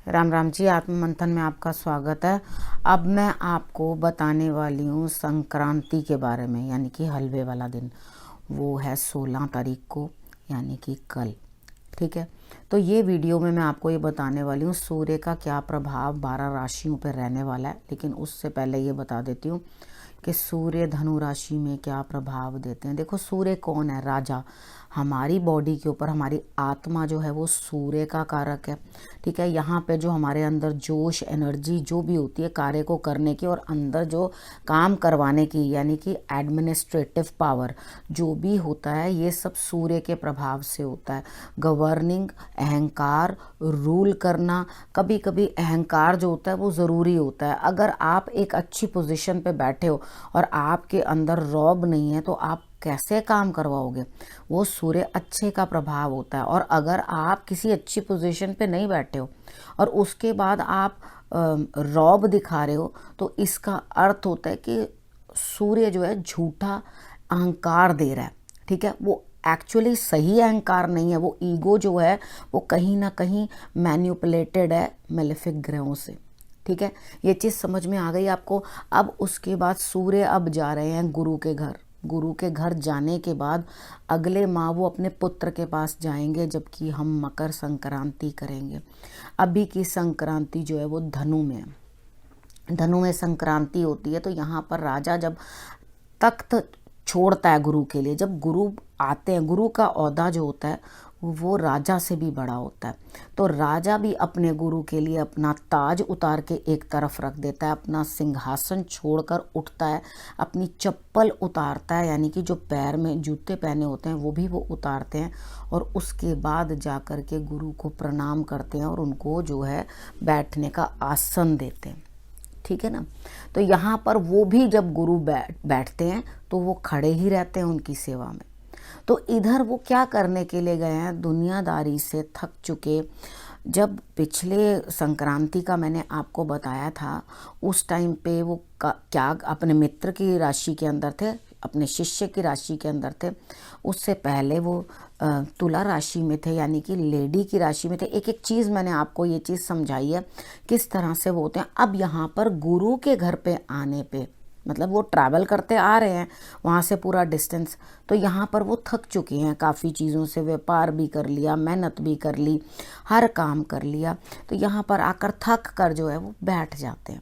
राम राम जी। आत्म मंथन में आपका स्वागत है। अब मैं आपको बताने वाली हूँ संक्रांति के बारे में, यानी कि हलवे वाला दिन। वो है 16 तारीख को, यानी कि कल। ठीक है, तो ये वीडियो में मैं आपको ये बताने वाली हूँ सूर्य का क्या प्रभाव 12 राशियों पर रहने वाला है। लेकिन उससे पहले ये बता देती हूँ कि सूर्य धनु राशि में क्या प्रभाव देते हैं। देखो, सूर्य कौन है? राजा। हमारी बॉडी के ऊपर हमारी आत्मा जो है वो सूर्य का कारक है। ठीक है, यहाँ पे जो हमारे अंदर जोश, एनर्जी जो भी होती है कार्य को करने की, और अंदर जो काम करवाने की, यानी कि एडमिनिस्ट्रेटिव पावर जो भी होता है, ये सब सूर्य के प्रभाव से होता है। गवर्निंग, अहंकार, रूल करना। कभी कभी अहंकार जो होता है वो ज़रूरी होता है। अगर आप एक अच्छी पोजीशन पे बैठे हो और आपके अंदर रौब नहीं है तो आप कैसे काम करवाओगे? वो सूर्य अच्छे का प्रभाव होता है। और अगर आप किसी अच्छी पोजीशन पे नहीं बैठे हो और उसके बाद आप रौब दिखा रहे हो, तो इसका अर्थ होता है कि सूर्य जो है झूठा अहंकार दे रहा है। ठीक है, वो एक्चुअली सही अहंकार नहीं है। वो ईगो जो है वो कहीं ना कहीं मैन्युपुलेटेड है मेलेफिक ग्रहों से। ठीक है, ये चीज़ समझ में आ गई आपको। अब उसके बाद सूर्य अब जा रहे हैं गुरु के घर। गुरु के घर जाने के बाद अगले माह वो अपने पुत्र के पास जाएंगे, जबकि हम मकर संक्रांति करेंगे। अभी की संक्रांति जो है वो धनु में है। धनु में संक्रांति होती है। तो यहाँ पर राजा जब तख्त छोड़ता है गुरु के लिए, जब गुरु आते हैं, गुरु का ओहदा जो होता है वो राजा से भी बड़ा होता है। तो राजा भी अपने गुरु के लिए अपना ताज उतार के एक तरफ रख देता है, अपना सिंहासन छोड़कर उठता है, अपनी चप्पल उतारता है, यानी कि जो पैर में जूते पहने होते हैं वो भी वो उतारते हैं, और उसके बाद जा कर के गुरु को प्रणाम करते हैं और उनको जो है बैठने का आसन देते हैं। ठीक है ना। तो यहाँ पर वो भी जब गुरु बैठते हैं तो वो खड़े ही रहते हैं उनकी सेवा में। तो इधर वो क्या करने के लिए गए हैं? दुनियादारी से थक चुके। जब पिछले संक्रांति का मैंने आपको बताया था, उस टाइम पे वो क्या अपने मित्र की राशि के अंदर थे, अपने शिष्य की राशि के अंदर थे। उससे पहले वो तुला राशि में थे, यानी कि लेडी की राशि में थे। एक एक चीज़ मैंने आपको ये चीज़ समझाई है किस तरह से वो होते हैं। अब यहाँ पर गुरु के घर पे आने पे, मतलब वो ट्रैवल करते आ रहे हैं वहाँ से पूरा डिस्टेंस, तो यहाँ पर वो थक चुके हैं काफ़ी चीज़ों से। व्यापार भी कर लिया, मेहनत भी कर ली, हर काम कर लिया। तो यहाँ पर आकर थक कर जो है वो बैठ जाते हैं।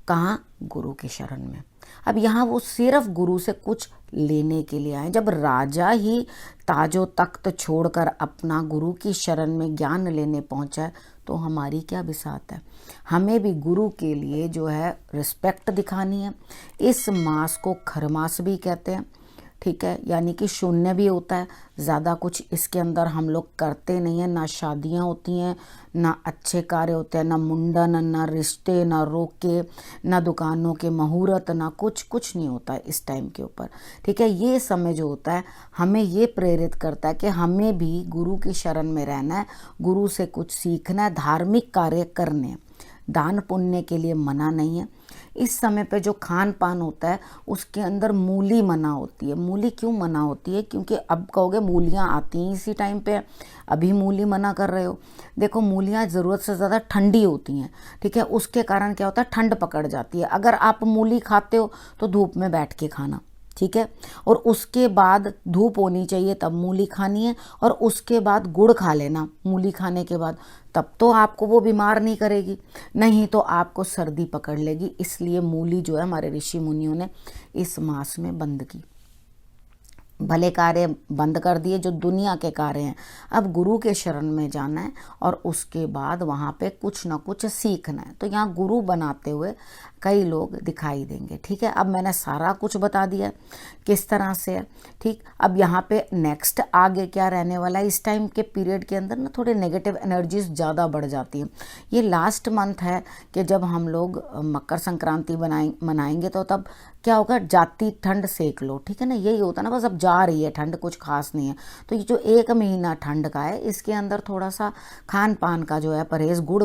कहाँ? गुरु के शरण में। अब यहाँ वो सिर्फ गुरु से कुछ लेने के लिए आए। जब राजा ही ताजो तख्त छोड़कर अपना गुरु की शरण में ज्ञान लेने पहुंचा है, तो हमारी क्या बिसात है? हमें भी गुरु के लिए जो है रिस्पेक्ट दिखानी है। इस मास को खरमास भी कहते हैं। ठीक है, यानी कि शून्य भी होता है। ज़्यादा कुछ इसके अंदर हम लोग करते नहीं हैं। ना शादियां होती हैं, ना अच्छे कार्य होते हैं, ना मुंडन, ना रिश्ते, ना रोके, ना दुकानों के मुहूर्त, ना कुछ नहीं होता है इस टाइम के ऊपर। ठीक है, ये समय जो होता है हमें ये प्रेरित करता है कि हमें भी गुरु की शरण में रहना है, गुरु से कुछ सीखना है, धार्मिक कार्य करने हैं। दान पुण्य के लिए मना नहीं है। इस समय पे जो खान पान होता है उसके अंदर मूली मना होती है। मूली क्यों मना होती है? क्योंकि अब कहोगे मूलियाँ आती हैं इसी टाइम पे, अभी मूली मना कर रहे हो। देखो, मूलियाँ ज़रूरत से ज़्यादा ठंडी होती हैं। ठीक है, उसके कारण क्या होता है, ठंड पकड़ जाती है। अगर आप मूली खाते हो तो धूप में बैठ के खाना। ठीक है, और उसके बाद धूप होनी चाहिए तब मूली खानी है, और उसके बाद गुड़ खा लेना मूली खाने के बाद। तब तो आपको वो बीमार नहीं करेगी, नहीं तो आपको सर्दी पकड़ लेगी। इसलिए मूली जो है हमारे ऋषि मुनियों ने इस मास में बंद की। भले कार्य बंद कर दिए जो दुनिया के कार्य हैं। अब गुरु के शरण में जाना है और उसके बाद वहाँ पे कुछ ना कुछ सीखना है। तो यहाँ गुरु बनाते हुए कई लोग दिखाई देंगे। ठीक है, अब मैंने सारा कुछ बता दिया किस तरह से है। ठीक, अब यहाँ पे नेक्स्ट आगे क्या रहने वाला है? इस टाइम के पीरियड के अंदर ना थोड़े नेगेटिव एनर्जीज ज़्यादा बढ़ जाती हैं। ये लास्ट मंथ है कि जब हम लोग मकर संक्रांति मनाएंगे, तो तब क्या होगा, जाती ठंड सेक लो। ठीक है ना, यही होता है ना, बस अब जा रही है ठंड, कुछ खास नहीं है। तो ये जो 1 महीना ठंड का है, इसके अंदर थोड़ा सा खान पान का जो है परहेज, गुड़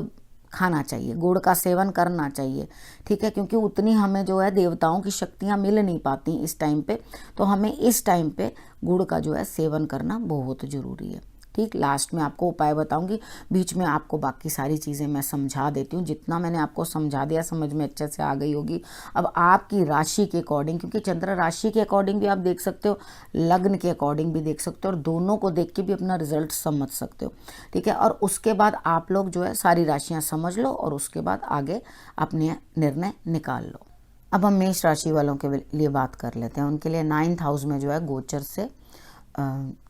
खाना चाहिए, गुड़ का सेवन करना चाहिए। ठीक है, क्योंकि उतनी हमें जो है देवताओं की शक्तियाँ मिल नहीं पाती इस टाइम पे। तो हमें इस टाइम पे गुड़ का जो है सेवन करना बहुत ज़रूरी है। ठीक, लास्ट में आपको उपाय बताऊंगी, बीच में आपको बाकी सारी चीज़ें मैं समझा देती हूँ। जितना मैंने आपको समझा दिया समझ में अच्छे से आ गई होगी। अब आपकी राशि के अकॉर्डिंग, क्योंकि चंद्र राशि के अकॉर्डिंग भी आप देख सकते हो, लग्न के अकॉर्डिंग भी देख सकते हो, और दोनों को देख के भी अपना रिजल्ट समझ सकते हो। ठीक है, और उसके बाद आप लोग जो है सारी राशियाँ समझ लो और उसके बाद आगे अपने निर्णय निकाल लो। अब हम मेष राशि वालों के लिए बात कर लेते हैं। उनके लिए 9th हाउस में जो है गोचर से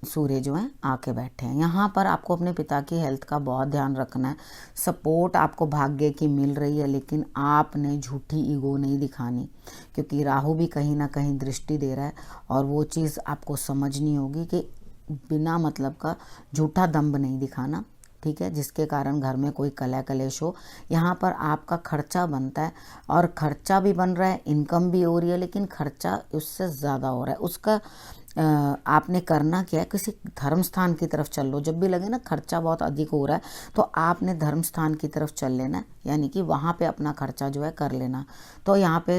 सूर्य जो है आके बैठे हैं। यहाँ पर आपको अपने पिता की हेल्थ का बहुत ध्यान रखना है। सपोर्ट आपको भाग्य की मिल रही है, लेकिन आपने झूठी ईगो नहीं दिखानी, क्योंकि राहु भी कहीं ना कहीं दृष्टि दे रहा है, और वो चीज़ आपको समझनी होगी कि बिना मतलब का झूठा दम्भ नहीं दिखाना। ठीक है, जिसके कारण घर में कोई कलह कलेश हो। यहाँ पर आपका खर्चा बनता है, और खर्चा भी बन रहा है, इनकम भी हो रही है, लेकिन खर्चा उससे ज़्यादा हो रहा है। उसका आपने करना क्या है, किसी धर्म स्थान की तरफ चल लो। जब भी लगे ना खर्चा बहुत अधिक हो रहा है, तो आपने धर्म स्थान की तरफ चल लेना, यानी कि वहाँ पे अपना खर्चा जो है कर लेना। तो यहाँ पे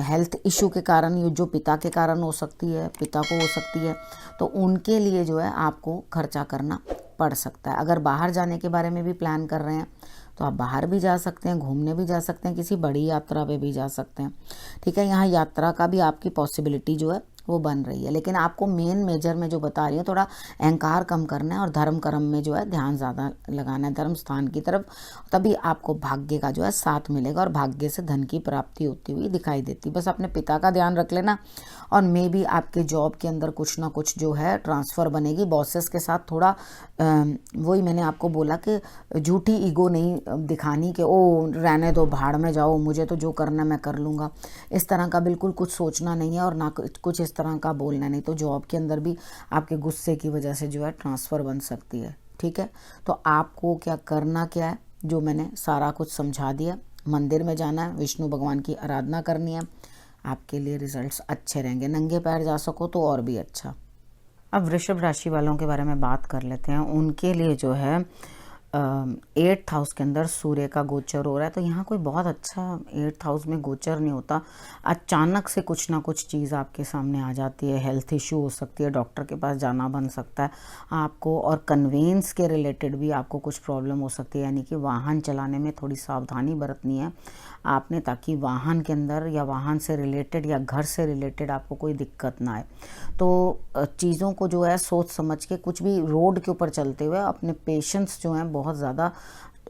हेल्थ इशू के कारण, ये जो पिता के कारण हो सकती है, पिता को हो सकती है, तो उनके लिए जो है आपको खर्चा करना पड़ सकता है। अगर बाहर जाने के बारे में भी प्लान कर रहे हैं तो आप बाहर भी जा सकते हैं, घूमने भी जा सकते हैं, किसी बड़ी यात्रा पे भी जा सकते हैं। ठीक है, यहाँ यात्रा का भी आपकी पॉसिबिलिटी जो है वो बन रही है, लेकिन आपको मेन मेजर में जो बता रही हूँ, थोड़ा अहंकार कम करना है और धर्म कर्म में जो है ध्यान ज़्यादा लगाना है, धर्म स्थान की तरफ। तभी आपको भाग्य का जो है साथ मिलेगा, और भाग्य से धन की प्राप्ति होती हुई दिखाई देती। बस अपने पिता का ध्यान रख लेना, और मे भी आपके जॉब के अंदर कुछ ना कुछ जो है ट्रांसफ़र बनेगी बॉसेस के साथ। थोड़ा वही मैंने आपको बोला कि झूठी ईगो नहीं दिखानी कि ओ रहने दो, भाड़ में जाओ, मुझे तो जो करना मैं कर लूँगा। इस तरह का बिल्कुल कुछ सोचना नहीं है, और ना कुछ इस तरह का बोलना नहीं, तो जॉब के अंदर भी आपके गुस्से की वजह से जो है ट्रांसफ़र बन सकती है। ठीक है, तो आपको क्या करना क्या है, जो मैंने सारा कुछ समझा दिया। मंदिर में जाना है, विष्णु भगवान की आराधना करनी है, आपके लिए रिजल्ट्स अच्छे रहेंगे। नंगे पैर जा सको तो और भी अच्छा। अब वृषभ राशि वालों के बारे में बात कर लेते हैं। उनके लिए जो है 8th हाउस के अंदर सूर्य का गोचर हो रहा है, तो यहाँ कोई बहुत अच्छा 8th हाउस में गोचर नहीं होता। अचानक से कुछ ना कुछ चीज़ आपके सामने आ जाती है, हेल्थ इशू हो सकती है, डॉक्टर के पास जाना बन सकता है आपको, और कन्वेंस के रिलेटेड भी आपको कुछ प्रॉब्लम हो सकती है, यानी कि वाहन चलाने में थोड़ी सावधानी बरतनी है आपने, ताकि वाहन के अंदर या वाहन से रिलेटेड या घर से रिलेटेड आपको कोई दिक्कत ना आए। तो चीज़ों को जो है सोच समझ के, कुछ भी रोड के ऊपर चलते हुए अपने पेशेंस जो हैं बहुत ज़्यादा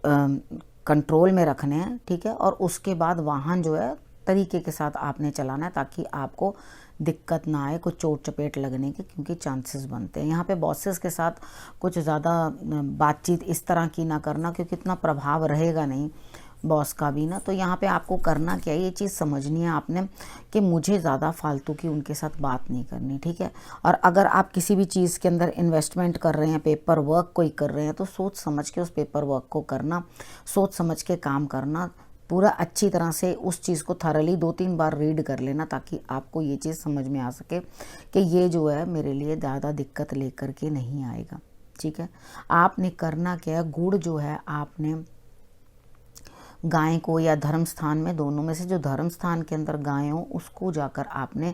कंट्रोल में रखने हैं। ठीक है, और उसके बाद वाहन जो है तरीके के साथ आपने चलाना है, ताकि आपको दिक्कत ना आए, कुछ चोट चपेट लगने के, क्योंकि चांसेस बनते हैं। यहाँ पे बॉसेस के साथ कुछ ज़्यादा बातचीत इस तरह की ना करना, क्योंकि इतना प्रभाव रहेगा नहीं बॉस का भी ना। तो यहाँ पे आपको करना क्या है, ये चीज़ समझनी है आपने कि मुझे ज़्यादा फालतू की उनके साथ बात नहीं करनी। ठीक है, और अगर आप किसी भी चीज़ के अंदर इन्वेस्टमेंट कर रहे हैं, पेपर वर्क कोई कर रहे हैं, तो सोच समझ के उस पेपर वर्क को करना, सोच समझ के काम करना, पूरा अच्छी तरह से उस चीज़ को थरली 2-3 बार रीड कर लेना, ताकि आपको ये चीज़ समझ में आ सके कि ये जो है मेरे लिए ज़्यादा दिक्कत लेकर के नहीं आएगा। ठीक है, आपने करना क्या है, गुड़ जो है आपने गाय को, या धर्म स्थान में, दोनों में से जो धर्म स्थान के अंदर गाय हो उसको जाकर आपने,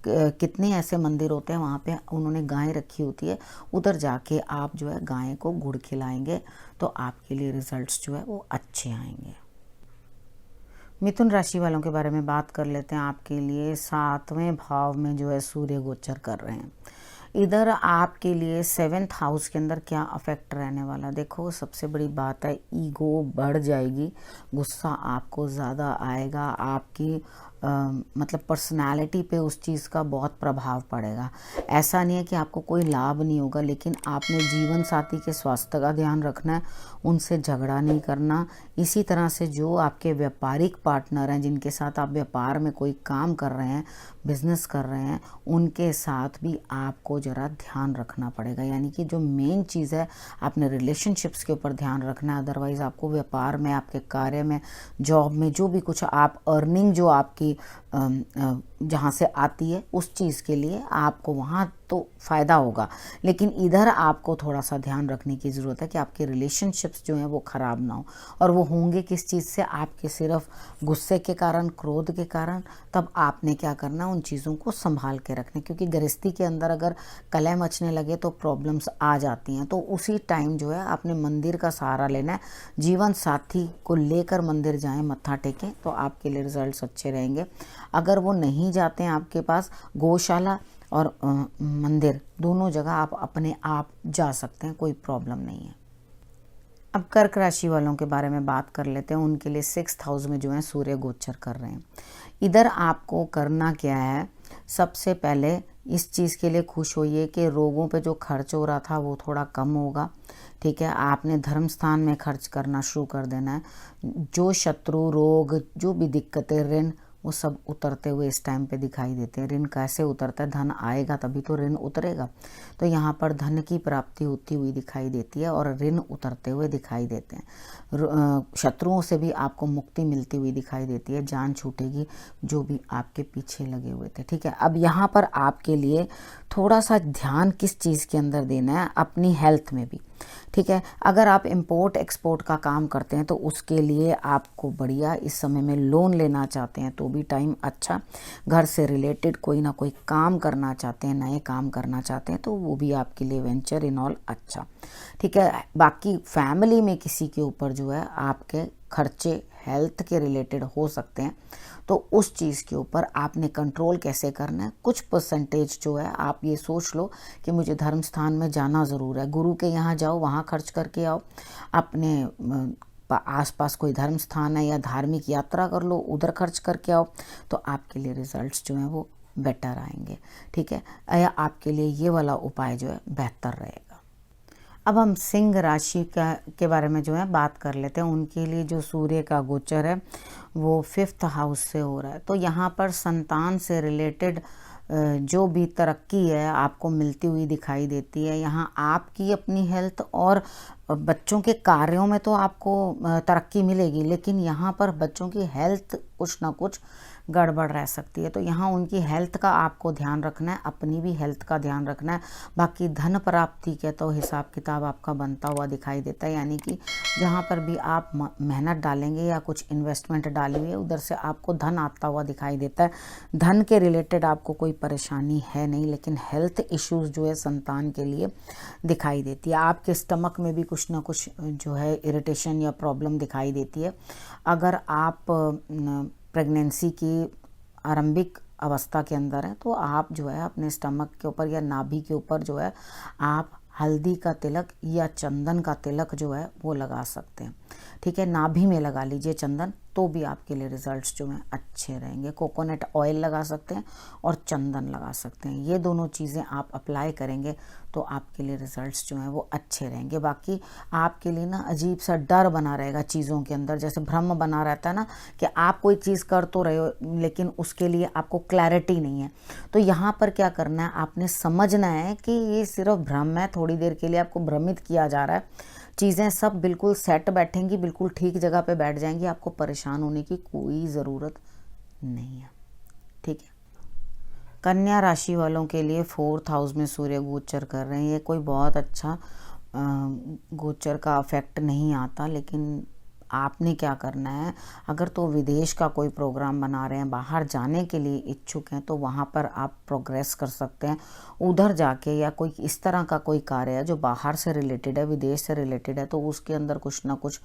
कितने ऐसे मंदिर होते हैं वहाँ पे उन्होंने गाय रखी होती है, उधर जाके आप जो है गाय को गुड़ खिलाएंगे, तो आपके लिए रिजल्ट्स जो है वो अच्छे आएंगे। मिथुन राशि वालों के बारे में बात कर लेते हैं। आपके लिए 7वें भाव में जो है सूर्य गोचर कर रहे हैं। इधर आपके लिए 7th हाउस के अंदर क्या अफेक्ट रहने वाला, देखो सबसे बड़ी बात है ईगो बढ़ जाएगी, गुस्सा आपको ज़्यादा आएगा, आपकी मतलब पर्सनालिटी पे उस चीज़ का बहुत प्रभाव पड़ेगा। ऐसा नहीं है कि आपको कोई लाभ नहीं होगा, लेकिन आपने जीवन साथी के स्वास्थ्य का ध्यान रखना है, उनसे झगड़ा नहीं करना। इसी तरह से जो आपके व्यापारिक पार्टनर हैं, जिनके साथ आप व्यापार में कोई काम कर रहे हैं, बिजनेस कर रहे हैं, उनके साथ भी आपको ज़रा ध्यान रखना पड़ेगा। यानी कि जो मेन चीज़ है, आपने रिलेशनशिप्स के ऊपर ध्यान रखना है। अदरवाइज़ आपको व्यापार में, आपके कार्य में, जॉब में, जो भी कुछ आप अर्निंग जो आपकी जहाँ से आती है उस चीज़ के लिए आपको वहाँ तो फ़ायदा होगा, लेकिन इधर आपको थोड़ा सा ध्यान रखने की ज़रूरत है कि आपके रिलेशनशिप्स जो हैं वो ख़राब ना हो। और वो होंगे किस चीज़ से? आपके सिर्फ गुस्से के कारण, क्रोध के कारण। तब आपने क्या करना, उन चीज़ों को संभाल के रखने, क्योंकि गृहस्थी के अंदर अगर कलह मचने लगे तो प्रॉब्लम्स आ जाती हैं। तो उसी टाइम जो है आपने मंदिर का सहारा लेना है, जीवन साथी को लेकर मंदिर जाएं, मत्था टेकें, तो आपके लिए रिजल्ट्स अच्छे रहेंगे। अगर वो नहीं जाते हैं आपके पास, गौशाला और मंदिर दोनों जगह आप अपने आप जा सकते हैं, कोई प्रॉब्लम नहीं है। अब कर्क राशि वालों के बारे में बात कर लेते हैं। उनके लिए 6th हाउस में जो है सूर्य गोचर कर रहे हैं। इधर आपको करना क्या है, सबसे पहले इस चीज़ के लिए खुश होइए कि रोगों पे जो खर्च हो रहा था वो थोड़ा कम होगा। ठीक है, आपने धर्म स्थान में खर्च करना शुरू कर देना है। जो शत्रु, रोग, जो भी दिक्कतें, ऋण, वो सब उतरते हुए इस टाइम पे दिखाई देते हैं। ऋण कैसे उतरता है? धन आएगा तभी तो ऋण उतरेगा। तो यहाँ पर धन की प्राप्ति होती हुई दिखाई देती है और ऋण उतरते हुए दिखाई देते हैं। शत्रुओं से भी आपको मुक्ति मिलती हुई दिखाई देती है, जान छूटेगी जो भी आपके पीछे लगे हुए थे। ठीक है, अब यहाँ पर आपके लिए थोड़ा सा ध्यान किस चीज़ के अंदर देना है, अपनी हेल्थ में भी। ठीक है, अगर आप इंपोर्ट एक्सपोर्ट का काम करते हैं तो उसके लिए आपको बढ़िया इस समय में लोन लेना चाहते हैं तो भी टाइम अच्छा। घर से रिलेटेड कोई ना कोई काम करना चाहते हैं, नए काम करना चाहते हैं तो वो भी आपके लिए वेंचर इन ऑल अच्छा। ठीक है, बाकी फैमिली में किसी के ऊपर जो है आपके खर्चे हेल्थ के रिलेटेड हो सकते हैं, तो उस चीज़ के ऊपर आपने कंट्रोल कैसे करना है। कुछ परसेंटेज जो है आप ये सोच लो कि मुझे धर्म स्थान में जाना ज़रूर है, गुरु के यहाँ जाओ, वहाँ खर्च करके आओ। अपने आसपास कोई धर्म स्थान है या धार्मिक यात्रा कर लो, उधर खर्च करके आओ, तो आपके लिए रिजल्ट्स जो हैं वो बेटर आएंगे। ठीक है, या आपके लिए ये वाला उपाय जो है बेहतर रहेगा। अब हम सिंह राशि के बारे में जो है बात कर लेते हैं। उनके लिए जो सूर्य का गोचर है वो 5th हाउस से हो रहा है। तो यहाँ पर संतान से रिलेटेड जो भी तरक्की है आपको मिलती हुई दिखाई देती है। यहाँ आपकी अपनी हेल्थ और बच्चों के कार्यों में तो आपको तरक्की मिलेगी, लेकिन यहाँ पर बच्चों की हेल्थ कुछ ना कुछ गड़बड़ रह सकती है। तो यहाँ उनकी हेल्थ का आपको ध्यान रखना है, अपनी भी हेल्थ का ध्यान रखना है। बाकी धन प्राप्ति के तो हिसाब किताब आपका बनता हुआ दिखाई देता है, यानी कि जहाँ पर भी आप मेहनत डालेंगे या कुछ इन्वेस्टमेंट डाली हुई है उधर से आपको धन आता हुआ दिखाई देता है। धन के रिलेटेड आपको कोई परेशानी है नहीं, लेकिन हेल्थ इश्यूज जो है संतान के लिए दिखाई देती है। आपके स्टमक में भी कुछ ना कुछ जो है इरिटेशन या प्रॉब्लम दिखाई देती है। अगर आप प्रेगनेंसी की आरंभिक अवस्था के अंदर है तो आप जो है अपने स्टमक के ऊपर या नाभि के ऊपर जो है आप हल्दी का तिलक या चंदन का तिलक जो है वो लगा सकते हैं। ठीक है, नाभि में लगा लीजिए चंदन, तो भी आपके लिए रिजल्ट्स जो हैं अच्छे रहेंगे। कोकोनट ऑयल लगा सकते हैं और चंदन लगा सकते हैं, ये दोनों चीज़ें आप अप्लाई करेंगे तो आपके लिए रिजल्ट्स जो हैं वो अच्छे रहेंगे। बाकी आपके लिए ना अजीब सा डर बना रहेगा चीज़ों के अंदर, जैसे भ्रम बना रहता है ना कि आप कोई चीज़ कर तो रहे हो लेकिन उसके लिए आपको क्लैरिटी नहीं है। तो यहाँ पर क्या करना है, आपने समझना है कि ये सिर्फ भ्रम है, थोड़ी देर के लिए आपको भ्रमित किया जा रहा है। चीज़ें सब बिल्कुल सेट बैठेंगी, बिल्कुल ठीक जगह पे बैठ जाएंगी, आपको परेशान होने की कोई ज़रूरत नहीं है। ठीक है, कन्या राशि वालों के लिए 4th हाउस में सूर्य गोचर कर रहे हैं। ये कोई बहुत अच्छा गोचर का इफेक्ट नहीं आता, लेकिन आपने क्या करना है, अगर तो विदेश का कोई प्रोग्राम बना रहे हैं, बाहर जाने के लिए इच्छुक हैं, तो वहाँ पर आप प्रोग्रेस कर सकते हैं उधर जाके। या कोई इस तरह का कोई कार्य है जो बाहर से रिलेटेड है, विदेश से रिलेटेड है, तो उसके अंदर कुछ ना कुछ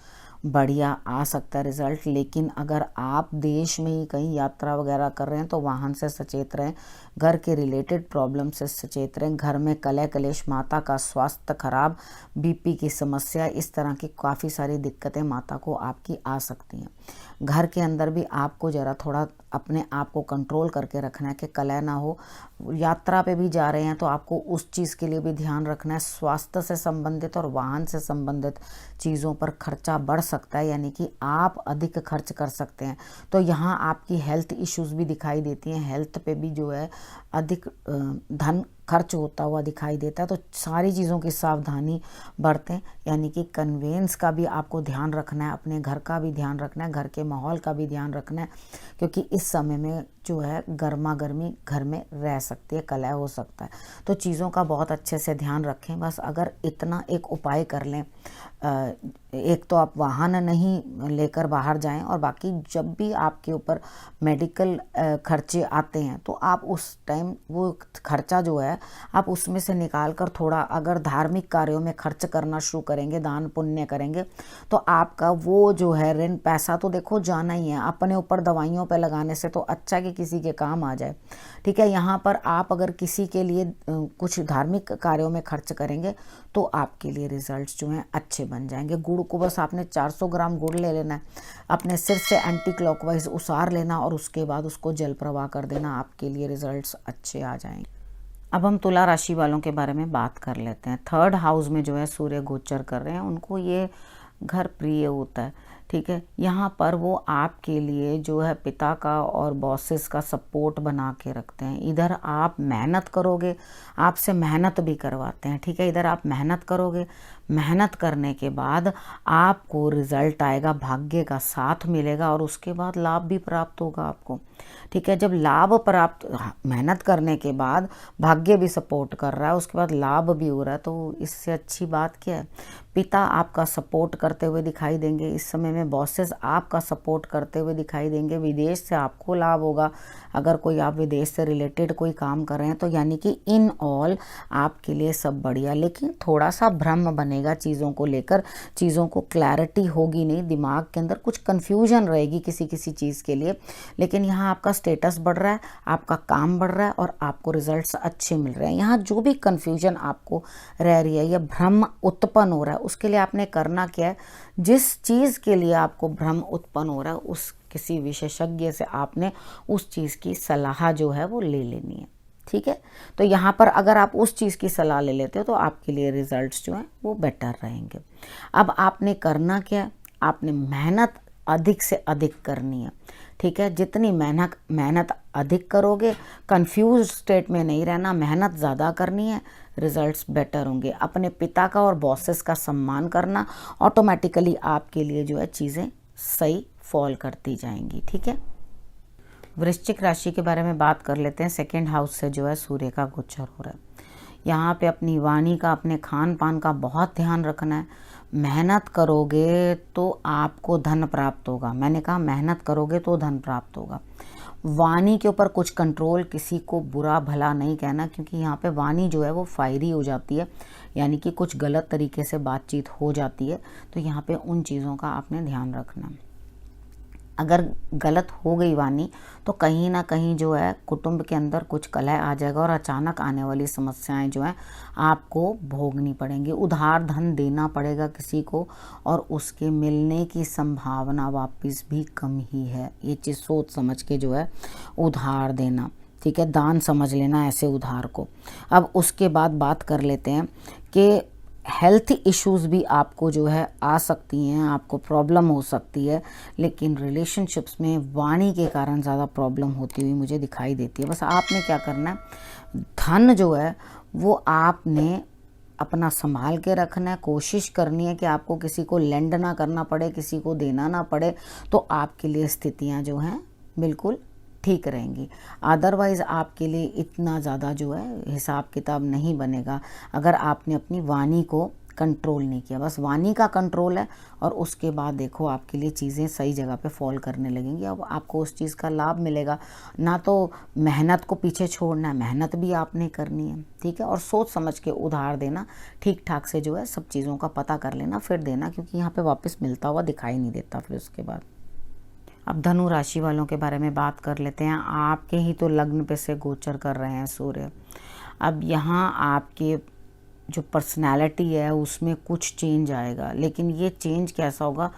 बढ़िया आ सकता है रिजल्ट। लेकिन अगर आप देश में ही कहीं यात्रा वगैरह कर रहे हैं तो वाहन से सचेत रहें, घर के रिलेटेड प्रॉब्लम से सचेत रहें। घर में कलह कलेश, माता का स्वास्थ्य खराब, बीपी की समस्या, इस तरह की काफ़ी सारी दिक्कतें माता को आपकी आ सकती हैं। घर के अंदर भी आपको ज़रा थोड़ा अपने आप को कंट्रोल करके रखना है कि कलह ना हो। यात्रा पे भी जा रहे हैं तो आपको उस चीज़ के लिए भी ध्यान रखना है। स्वास्थ्य से संबंधित और वाहन से संबंधित चीज़ों पर खर्चा बढ़ सकता है, यानी कि आप अधिक खर्च कर सकते हैं। तो यहाँ आपकी हेल्थ इश्यूज़ भी दिखाई देती हैं, हेल्थ पे भी जो है अधिक धन खर्च होता हुआ दिखाई देता है। तो सारी चीज़ों की सावधानी बरतें, यानी कि कन्वेंस का भी आपको ध्यान रखना है, अपने घर का भी ध्यान रखना है, घर के माहौल का भी ध्यान रखना है, क्योंकि इस समय में जो है गर्मा गर्मी घर में रह सकती है, कलह हो सकता है। तो चीज़ों का बहुत अच्छे से ध्यान रखें। बस अगर इतना एक उपाय कर लें, एक तो आप वाहन नहीं लेकर बाहर जाएं, और बाकी जब भी आपके ऊपर मेडिकल खर्चे आते हैं तो आप उस टाइम वो खर्चा जो है आप उसमें से निकाल कर थोड़ा अगर धार्मिक कार्यों में खर्च करना शुरू करेंगे, दान पुण्य करेंगे, तो आपका वो जो है ऋण पैसा तो देखो जाना ही है, अपने ऊपर दवाइयों पे लगाने से तो अच्छा कि किसी के काम आ जाए। ठीक है, यहाँ पर आप अगर किसी के लिए कुछ धार्मिक कार्यों में खर्च करेंगे तो आपके लिए रिजल्ट्स जो हैं अच्छे बन जाएंगे। गुड़ को बस आपने 400 ग्राम गुड़ ले लेना है, अपने सिर से एंटी क्लॉकवाइज उसार लेना और उसके बाद उसको जल प्रवाह कर देना, आपके लिए रिजल्ट्स अच्छे आ जाएंगे। अब हम तुला राशि वालों के बारे में बात कर लेते हैं। 3rd हाउस में जो है सूर्य गोचर कर रहे हैं, उनको ये घर प्रिय होता है। ठीक है, यहाँ पर वो आपके लिए जो है पिता का और बॉसेस का सपोर्ट बना के रखते हैं। इधर आप मेहनत करोगे, आपसे मेहनत भी करवाते हैं। ठीक है, इधर आप मेहनत करोगे, मेहनत करने के बाद आपको रिजल्ट आएगा, भाग्य का साथ मिलेगा और उसके बाद लाभ भी प्राप्त होगा आपको। ठीक है, जब लाभ प्राप्त, मेहनत करने के बाद भाग्य भी सपोर्ट कर रहा है, उसके बाद लाभ भी हो रहा है, तो इससे अच्छी बात क्या है। पिता आपका सपोर्ट करते हुए दिखाई देंगे इस समय में, बॉसेस आपका सपोर्ट करते हुए दिखाई देंगे, विदेश से आपको लाभ होगा अगर कोई आप विदेश से रिलेटेड कोई काम कर रहे हैं तो, यानी कि इन ऑल आपके लिए सब बढ़िया। लेकिन थोड़ा सा भ्रम बनेगा चीज़ों को लेकर, चीज़ों को क्लैरिटी होगी नहीं, दिमाग के अंदर कुछ कन्फ्यूजन रहेगी किसी किसी चीज़ के लिए। लेकिन यहाँ आपका स्टेटस बढ़ रहा है, आपका काम बढ़ रहा है और आपको रिजल्ट्स अच्छे मिल रहे हैं। यहाँ जो भी कन्फ्यूजन आपको रह रही है या भ्रम उत्पन्न हो रहा है, उसके लिए आपने करना क्या है, जिस चीज़ के लिए आपको भ्रम उत्पन्न हो रहा है उस किसी विशेषज्ञ से आपने उस चीज़ की सलाह जो है वो ले लेनी है। ठीक है, तो यहाँ पर अगर आप उस चीज़ की सलाह ले लेते हो तो आपके लिए रिजल्ट्स जो हैं वो बेटर रहेंगे। अब आपने करना क्या है, आपने मेहनत अधिक से अधिक करनी है। ठीक है, जितनी मेहनत अधिक करोगे, कंफ्यूज स्टेट में नहीं रहना, मेहनत ज़्यादा करनी है, रिजल्ट्स बेटर होंगे। अपने पिता का और बॉसेस का सम्मान करना, ऑटोमेटिकली आपके लिए जो है चीज़ें सही फॉल करती जाएंगी। ठीक है, वृश्चिक राशि के बारे में बात कर लेते हैं। 2nd हाउस से जो है सूर्य का गोचर हो रहा है। यहाँ पे अपनी वाणी का, अपने खान पान का बहुत ध्यान रखना है। मेहनत करोगे तो आपको धन प्राप्त होगा। मैंने कहा मेहनत करोगे तो धन प्राप्त होगा। वाणी के ऊपर कुछ कंट्रोल, किसी को बुरा भला नहीं कहना, क्योंकि यहाँ पे वाणी जो है वो फायरी हो जाती है, यानी कि कुछ गलत तरीके से बातचीत हो जाती है। तो यहाँ पे उन चीज़ों का आपने ध्यान रखना। अगर गलत हो गई वाणी तो कहीं ना कहीं जो है कुटुंब के अंदर कुछ कलह आ जाएगा और अचानक आने वाली समस्याएं जो हैं आपको भोगनी पड़ेंगी। उधार धन देना पड़ेगा किसी को और उसके मिलने की संभावना वापस भी कम ही है। ये चीज़ सोच समझ के जो है उधार देना, ठीक है, दान समझ लेना ऐसे उधार को। अब उसके बाद बात कर लेते हैं कि हेल्थ इश्यूज़ भी आपको जो है आ सकती हैं, आपको प्रॉब्लम हो सकती है, लेकिन रिलेशनशिप्स में वाणी के कारण ज़्यादा प्रॉब्लम होती हुई मुझे दिखाई देती है। बस आपने क्या करना है, धन जो है वो आपने अपना संभाल के रखना है। कोशिश करनी है कि आपको किसी को लेंड ना करना पड़े, किसी को देना ना पड़े, तो आपके लिए स्थितियाँ जो हैं बिल्कुल ठीक रहेंगी। अदरवाइज़ आपके लिए इतना ज़्यादा जो है हिसाब किताब नहीं बनेगा अगर आपने अपनी वाणी को कंट्रोल नहीं किया। बस वाणी का कंट्रोल है और उसके बाद देखो आपके लिए चीज़ें सही जगह पे फॉल करने लगेंगी। अब आपको उस चीज़ का लाभ मिलेगा। ना तो मेहनत को पीछे छोड़ना है, मेहनत भी आपने करनी है, ठीक है, और सोच समझ के उधार देना, ठीक ठाक से जो है सब चीज़ों का पता कर लेना फिर देना, क्योंकि यहाँ पर वापस मिलता हुआ दिखाई नहीं देता फिर उसके बाद। अब धनु राशि वालों के बारे में बात कर लेते हैं। आपके ही तो लग्न पे से गोचर कर रहे हैं सूर्य। अब यहाँ आपके जो पर्सनैलिटी है उसमें कुछ चेंज आएगा, लेकिन ये चेंज कैसा होगा,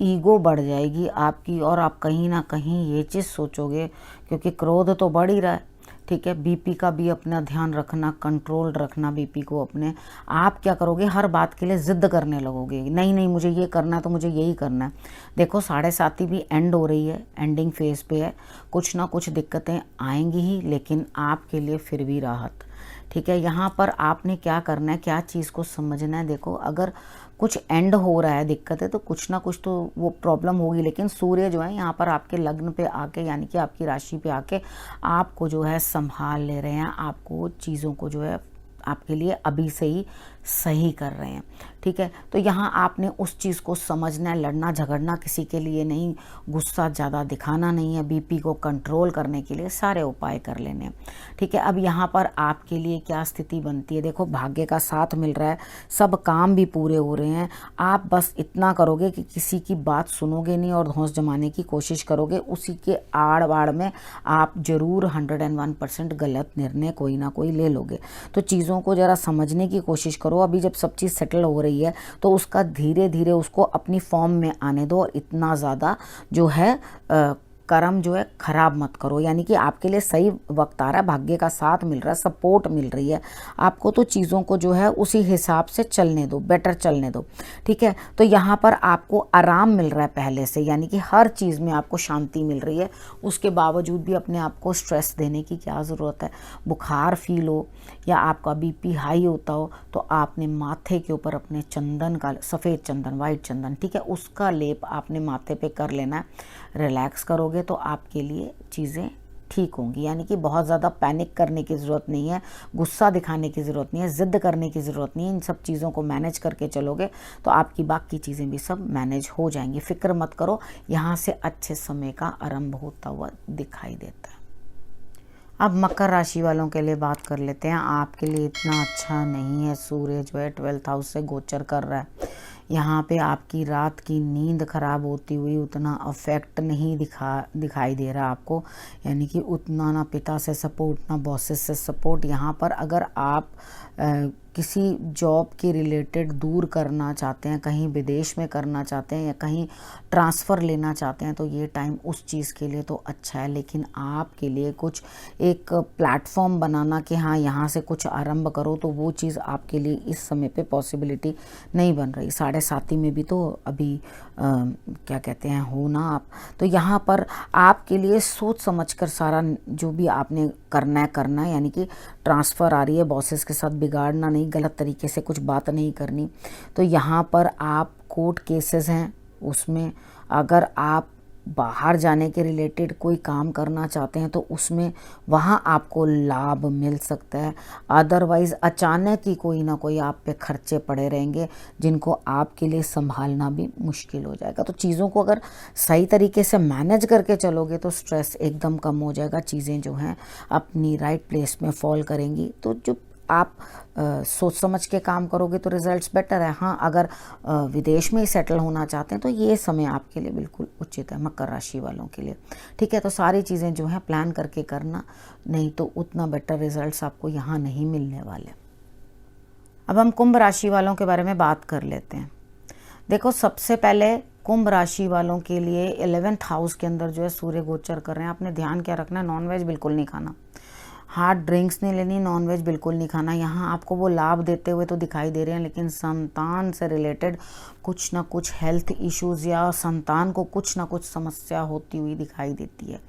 ईगो बढ़ जाएगी आपकी और आप कहीं ना कहीं ये चीज़ सोचोगे, क्योंकि क्रोध तो बढ़ ही रहा है, ठीक है। बीपी का भी अपना ध्यान रखना, कंट्रोल रखना बीपी को अपने। आप क्या करोगे, हर बात के लिए ज़िद्द करने लगोगे, नहीं नहीं मुझे ये करना है तो मुझे यही करना है। देखो 7.5 भी एंड हो रही है, एंडिंग फेज पे है, कुछ ना कुछ दिक्कतें आएंगी ही, लेकिन आपके लिए फिर भी राहत, ठीक है, यहाँ पर आपने क्या करना है, क्या चीज़ को समझना है। देखो, अगर कुछ एंड हो रहा है दिक्कत है तो कुछ ना कुछ तो वो प्रॉब्लम होगी, लेकिन सूर्य जो है यहाँ पर आपके लग्न पे आके, यानी कि आपकी राशि पे आके आपको जो है संभाल ले रहे हैं, आपको चीज़ों को जो है आपके लिए अभी से ही सही कर रहे हैं। ठीक है, तो यहाँ आपने उस चीज़ को समझना है, लड़ना झगड़ना किसी के लिए नहीं, गुस्सा ज़्यादा दिखाना नहीं है, बीपी को कंट्रोल करने के लिए सारे उपाय कर लेने हैं। ठीक है, अब यहाँ पर आपके लिए क्या स्थिति बनती है, देखो भाग्य का साथ मिल रहा है, सब काम भी पूरे हो रहे हैं। आप बस इतना करोगे कि किसी की बात सुनोगे नहीं और धौंस जमाने की कोशिश करोगे, उसी के आड़ बाड़ में आप जरूर 101% गलत निर्णय कोई ना कोई ले लोगे। तो चीज़ों को ज़रा समझने की कोशिश करो। अभी जब सब चीज़ सेटल हो रही है तो उसका धीरे धीरे उसको अपनी फॉर्म में आने दो, और इतना ज़्यादा जो है कर्म जो है खराब मत करो। यानी कि आपके लिए सही वक्त आ रहा है, भाग्य का साथ मिल रहा है, सपोर्ट मिल रही है आपको, तो चीज़ों को जो है उसी हिसाब से चलने दो, बेटर चलने दो। ठीक है, तो यहाँ पर आपको आराम मिल रहा है पहले से, यानी कि हर चीज़ में आपको शांति मिल रही है। उसके बावजूद भी अपने आप को स्ट्रेस देने की क्या ज़रूरत है। बुखार फील हो या आपका बीपी हाई होता हो तो आपने माथे के ऊपर अपने चंदन का, सफ़ेद चंदन, वाइट चंदन, ठीक है, उसका लेप आपने माथे पे कर लेना है। रिलैक्स करोगे तो आपके लिए चीज़ें ठीक होंगी। यानी कि बहुत ज़्यादा पैनिक करने की ज़रूरत नहीं है, गुस्सा दिखाने की ज़रूरत नहीं है, ज़िद्द करने की ज़रूरत नहीं है। इन सब चीज़ों को मैनेज करके चलोगे तो आपकी बाकी चीज़ें भी सब मैनेज हो जाएंगी। फिक्र मत करो, यहाँ से अच्छे समय का आरंभ होता हुआ दिखाई देता है। अब मकर राशि वालों के लिए बात कर लेते हैं। आपके लिए इतना अच्छा नहीं है, सूर्य जो है 12th हाउस से गोचर कर रहा है। यहाँ पे आपकी रात की नींद खराब होती हुई उतना अफेक्ट नहीं दिखाई दे रहा आपको, यानी कि उतना ना पिता से सपोर्ट ना बॉसेस से सपोर्ट। यहाँ पर अगर आप किसी जॉब के रिलेटेड दूर करना चाहते हैं, कहीं विदेश में करना चाहते हैं या कहीं ट्रांसफ़र लेना चाहते हैं तो ये टाइम उस चीज़ के लिए तो अच्छा है। लेकिन आपके लिए कुछ एक प्लेटफॉर्म बनाना कि हाँ यहाँ से कुछ आरंभ करो, तो वो चीज़ आपके लिए इस समय पे पॉसिबिलिटी नहीं बन रही। 7.5 में भी तो अभी क्या कहते हैं हो ना आप, तो यहाँ पर आपके लिए सोच समझ कर सारा जो भी आपने करना है, यानी कि ट्रांसफ़र आ रही है, बॉसेस के साथ बिगाड़ना नहीं, गलत तरीके से कुछ बात नहीं करनी। तो यहाँ पर आप कोर्ट केसेस हैं उसमें, अगर आप बाहर जाने के रिलेटेड कोई काम करना चाहते हैं तो उसमें वहाँ आपको लाभ मिल सकता है। अदरवाइज़ अचानक ही कोई ना कोई आप पे खर्चे पड़े रहेंगे जिनको आपके लिए संभालना भी मुश्किल हो जाएगा। तो चीज़ों को अगर सही तरीके से मैनेज करके चलोगे तो स्ट्रेस एकदम कम हो जाएगा, चीज़ें जो हैं अपनी राइट प्लेस में फॉल करेंगी। तो जो आप सोच समझ के काम करोगे तो रिजल्ट्स बेटर है। हाँ, अगर विदेश में ही सेटल होना चाहते हैं तो ये समय आपके लिए बिल्कुल उचित है मकर राशि वालों के लिए। ठीक है, तो सारी चीज़ें जो हैं प्लान करके करना, नहीं तो उतना बेटर रिजल्ट्स आपको यहाँ नहीं मिलने वाले। अब हम कुंभ राशि वालों के बारे में बात कर लेते हैं। देखो, सबसे पहले कुंभ राशि वालों के लिए 11th हाउस के अंदर जो है सूर्य गोचर कर रहे हैं। आपने ध्यान क्या रखना है, नॉनवेज बिल्कुल नहीं खाना, हार्ड ड्रिंक्स नहीं लेनी, नॉनवेज बिल्कुल नहीं खाना। यहाँ आपको वो लाभ देते हुए तो दिखाई दे रहे हैं, लेकिन संतान से रिलेटेड कुछ ना कुछ हेल्थ इश्यूज़ या संतान को कुछ ना कुछ समस्या होती हुई दिखाई देती है।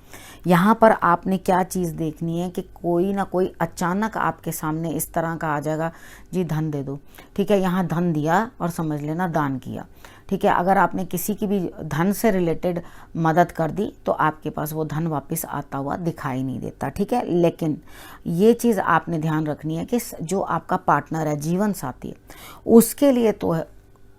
यहाँ पर आपने क्या चीज़ देखनी है कि कोई ना कोई अचानक आपके सामने इस तरह का आ जाएगा, जी धन दे दो। ठीक है, यहाँ धन दिया और समझ लेना दान किया। ठीक है, अगर आपने किसी की भी धन से रिलेटेड मदद कर दी तो आपके पास वो धन वापस आता हुआ दिखाई नहीं देता। ठीक है, लेकिन ये चीज़ आपने ध्यान रखनी है कि जो आपका पार्टनर है, जीवन साथी है, उसके लिए तो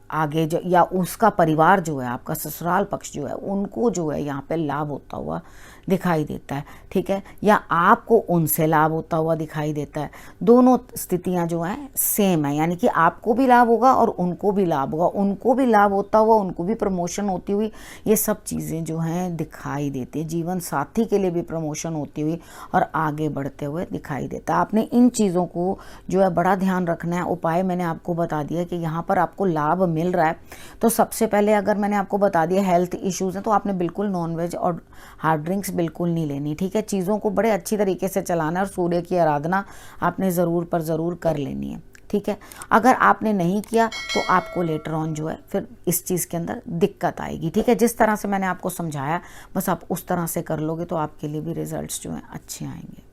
आगे जो या उसका परिवार जो है, आपका ससुराल पक्ष जो है, उनको जो है यहाँ पे लाभ होता हुआ दिखाई देता है। ठीक है, या आपको उनसे लाभ होता हुआ दिखाई देता है। दोनों स्थितियां जो हैं सेम है, यानी कि आपको भी लाभ होगा और उनको भी लाभ होगा, उनको भी लाभ होता हुआ, उनको भी प्रमोशन होती हुई, ये सब चीज़ें जो हैं दिखाई देती है। जीवन साथी के लिए भी प्रमोशन होती हुई और आगे बढ़ते हुए दिखाई देता है। आपने इन चीज़ों को जो है बड़ा ध्यान रखना है। उपाय मैंने आपको बता दिया कि यहाँ पर आपको लाभ मिल रहा है। तो सबसे पहले अगर मैंने आपको बता दिया हेल्थ इश्यूज़ हैं तो आपने बिल्कुल नॉनवेज और हार्ड ड्रिंक्स बिल्कुल नहीं लेनी। ठीक है, चीज़ों को बड़े अच्छी तरीके से चलाना है और सूर्य की आराधना आपने ज़रूर पर ज़रूर कर लेनी है। ठीक है, अगर आपने नहीं किया तो आपको लेटर ऑन जो है फिर इस चीज़ के अंदर दिक्कत आएगी। ठीक है, जिस तरह से मैंने आपको समझाया बस आप उस तरह से कर लोगे तो आपके लिए भी रिजल्ट्स जो हैं अच्छे आएंगे।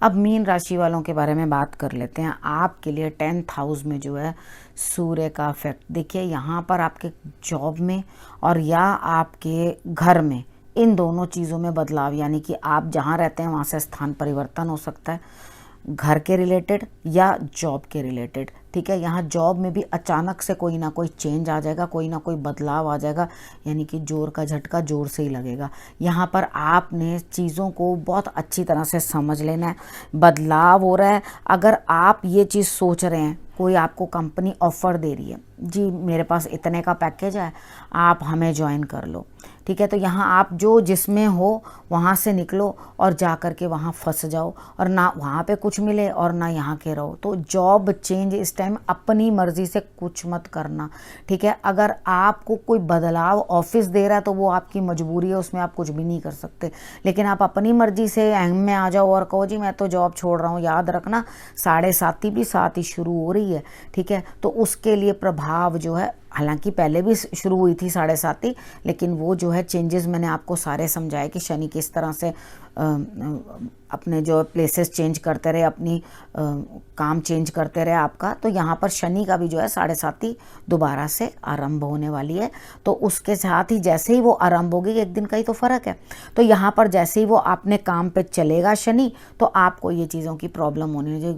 अब मीन राशि वालों के बारे में बात कर लेते हैं। आपके लिए 10th हाउस में जो है सूर्य का इफेक्ट देखिए, यहाँ पर आपके जॉब में और या आपके घर में, इन दोनों चीज़ों में बदलाव, यानी कि आप जहाँ रहते हैं वहाँ से स्थान परिवर्तन हो सकता है, घर के रिलेटेड या जॉब के रिलेटेड। ठीक है, यहाँ जॉब में भी अचानक से कोई ना कोई चेंज आ जाएगा, कोई ना कोई बदलाव आ जाएगा, यानी कि जोर का झटका जोर से ही लगेगा। यहाँ पर आपने चीज़ों को बहुत अच्छी तरह से समझ लेना है। बदलाव हो रहा है, अगर आप ये चीज़ सोच रहे हैं, कोई आपको कंपनी ऑफ़र दे रही है, जी मेरे पास इतने का पैकेज है, आप हमें ज्वाइन कर लो, ठीक है, तो यहाँ आप जो जिसमें हो वहाँ से निकलो और जा कर के वहाँ फंस जाओ, और ना वहाँ पे कुछ मिले और ना यहाँ के रहो। तो जॉब चेंज इस टाइम अपनी मर्जी से कुछ मत करना, ठीक है। अगर आपको कोई बदलाव ऑफिस दे रहा है तो वो आपकी मजबूरी है, उसमें आप कुछ भी नहीं कर सकते। लेकिन आप अपनी मर्जी से अहम में आ जाओ और कहो जी मैं तो जॉब छोड़ रहा हूँ, याद रखना 7:30 भी 7 ही शुरू हो रही है, ठीक है। तो उसके लिए प्रभाव जो है, हालांकि पहले भी शुरू हुई थी 7:30, लेकिन वो जो है चेंजेस मैंने आपको सारे समझाए कि शनि किस तरह से अपने जो प्लेसेस चेंज करते रहे, अपनी काम चेंज करते रहे आपका। तो यहाँ पर शनि का भी जो है 7:30 दोबारा से आरंभ होने वाली है। तो उसके साथ ही जैसे ही वो आरंभ होगी, एक दिन का ही तो फ़र्क है, तो यहाँ पर जैसे ही वो अपने काम पे चलेगा शनि, तो आपको ये चीज़ों की प्रॉब्लम होनी है,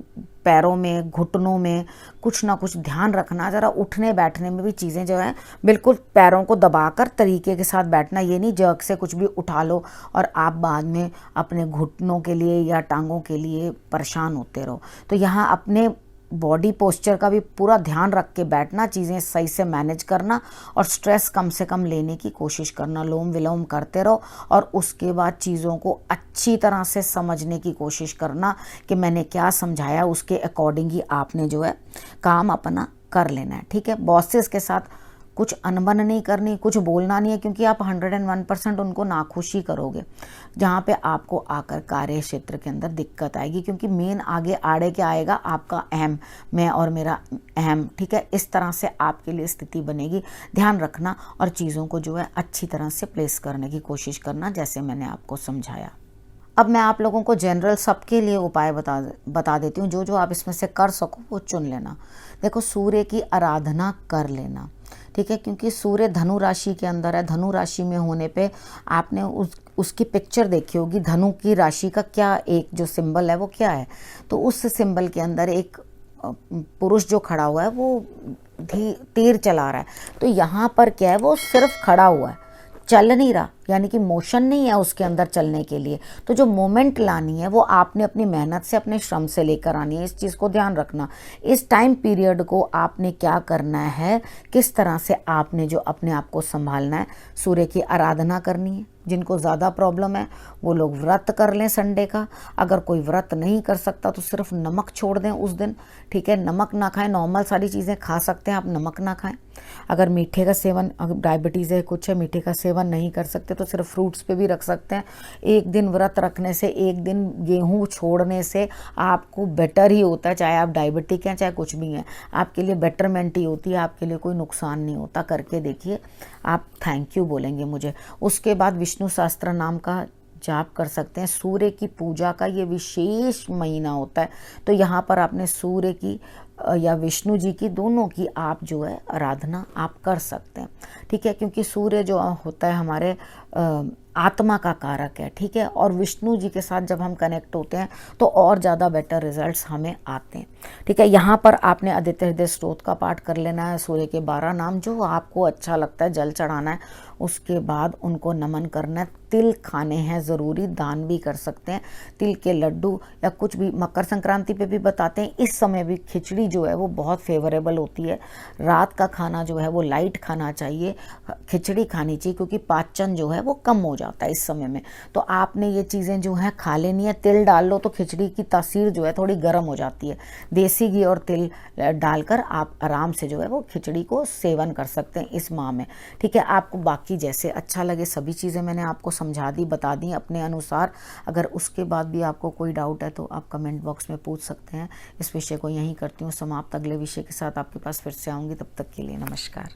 पैरों में, घुटनों में कुछ ना कुछ ध्यान रखना। ज़रा उठने बैठने में भी चीज़ें जो है बिल्कुल पैरों को दबाकर तरीके के साथ बैठना, ये नहीं जर्क से कुछ भी उठा लो और आप बाद में अपने घुटनों के लिए या टांगों के लिए परेशान होते रहो। तो यहाँ अपने बॉडी पोस्चर का भी पूरा ध्यान रख के बैठना, चीज़ें सही से मैनेज करना और स्ट्रेस कम से कम लेने की कोशिश करना, लोम विलोम करते रहो और उसके बाद चीज़ों को अच्छी तरह से समझने की कोशिश करना कि मैंने क्या समझाया, उसके अकॉर्डिंग ही आपने जो है काम अपना कर लेना है, ठीक है। बॉसेस के साथ कुछ अनबन नहीं करनी, कुछ बोलना नहीं है, क्योंकि आप 101% उनको नाखुशी करोगे, जहाँ पे आपको आकर कार्य क्षेत्र के अंदर दिक्कत आएगी, क्योंकि मेन आगे आड़े क्या आएगा, आपका अहम, मैं और मेरा अहम, ठीक है। इस तरह से आपके लिए स्थिति बनेगी, ध्यान रखना और चीज़ों को जो है अच्छी तरह से प्लेस करने की कोशिश करना, जैसे मैंने आपको समझाया। अब मैं आप लोगों को जनरल सबके लिए उपाय बता देती हूँ, जो जो आप इसमें से कर सको वो चुन लेना। देखो, सूर्य की आराधना कर लेना, ठीक है, क्योंकि सूर्य धनु राशि के अंदर है। धनु राशि में होने पे आपने उसकी पिक्चर देखी होगी, धनु की राशि का क्या एक जो सिंबल है वो क्या है, तो उस सिंबल के अंदर एक पुरुष जो खड़ा हुआ है वो तीर चला रहा है। तो यहाँ पर क्या है, वो सिर्फ खड़ा हुआ है, चल नहीं रहा, यानी कि मोशन नहीं है उसके अंदर चलने के लिए। तो जो मोमेंट लानी है वो आपने अपनी मेहनत से, अपने श्रम से लेकर आनी है। इस चीज़ को ध्यान रखना। इस टाइम पीरियड को आपने क्या करना है, किस तरह से आपने जो अपने आप को संभालना है, सूर्य की आराधना करनी है। जिनको ज़्यादा प्रॉब्लम है वो लोग व्रत कर लें संडे का। अगर कोई व्रत नहीं कर सकता तो सिर्फ नमक छोड़ दें उस दिन, ठीक है। नमक ना खाएं, नॉर्मल सारी चीज़ें खा सकते हैं आप, नमक ना खाएं। अगर मीठे का सेवन, अगर डायबिटीज़ है कुछ है, मीठे का सेवन नहीं कर सकते तो सिर्फ फ्रूट्स पे भी रख सकते हैं। एक दिन व्रत रखने से, एक दिन गेहूँ छोड़ने से आपको बेटर ही होता है, चाहे आप डायबिटिक हैं चाहे कुछ भी हैं, आपके लिए बेटरमेंट ही होती है, आपके लिए कोई नुकसान नहीं होता। करके देखिए, आप थैंक यू बोलेंगे मुझे। उसके बाद विष्णु सहस्त्र नाम का जाप कर सकते हैं। सूर्य की पूजा का ये विशेष महीना होता है, तो यहाँ पर आपने सूर्य की या विष्णु जी की, दोनों की आप जो है आराधना आप कर सकते हैं, ठीक है। क्योंकि सूर्य जो होता है हमारे आत्मा का कारक है, ठीक है। और विष्णु जी के साथ जब हम कनेक्ट होते हैं तो और ज़्यादा बेटर रिजल्ट्स हमें आते हैं, ठीक है। यहाँ पर आपने आदित्य हृदय स्तोत्र का पाठ कर लेना है, सूर्य के 12 नाम जो आपको अच्छा लगता है जल चढ़ाना है, उसके बाद उनको नमन करना है। तिल खाने हैं ज़रूरी, दान भी कर सकते हैं, तिल के लड्डू या कुछ भी। मकर संक्रांति पे भी बताते हैं, इस समय भी खिचड़ी जो है वो बहुत फेवरेबल होती है। रात का खाना जो है वो लाइट खाना चाहिए, खिचड़ी खानी चाहिए, क्योंकि पाचन जो है वो कम हो जाता है इस समय में। तो आपने ये चीज़ें जो हैं खा लेनी है। तिल डाल लो तो खिचड़ी की तासीर जो है थोड़ी गर्म हो जाती है। देसी घी और तिल डालकर आप आराम से जो है वो खिचड़ी को सेवन कर सकते हैं इस माह में, ठीक है। आपको बाकी जैसे अच्छा लगे सभी चीज़ें मैंने आपको समझा दी, बता दी अपने अनुसार। अगर उसके बाद भी आपको कोई डाउट है तो आप कमेंट बॉक्स में पूछ सकते हैं। इस विषय को यहीं करती हूँ समाप्त। अगले विषय के साथ आपके पास फिर से आऊँगी, तब तक के लिए नमस्कार।